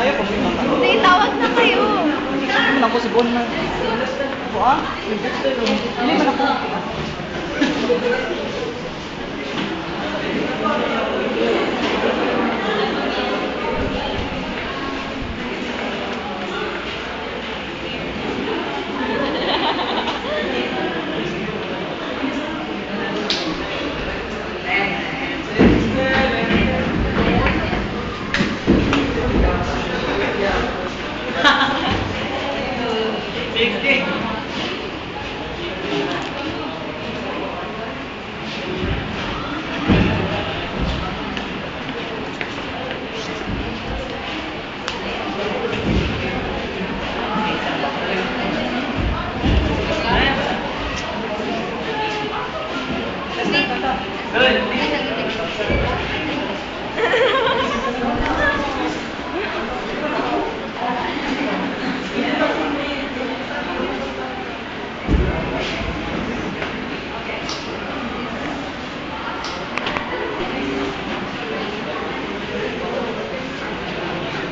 tayo kung may mga Hindi, tawag na kayo. Hindi man ako si Bon na. Buha? Hindi man ako.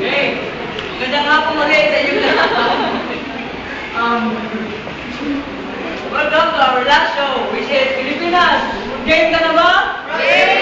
Okay, magandang hapon ulit sa inyo lahat. Welcome to our last show, which is Pilipinas. Game ka na ba? Yay!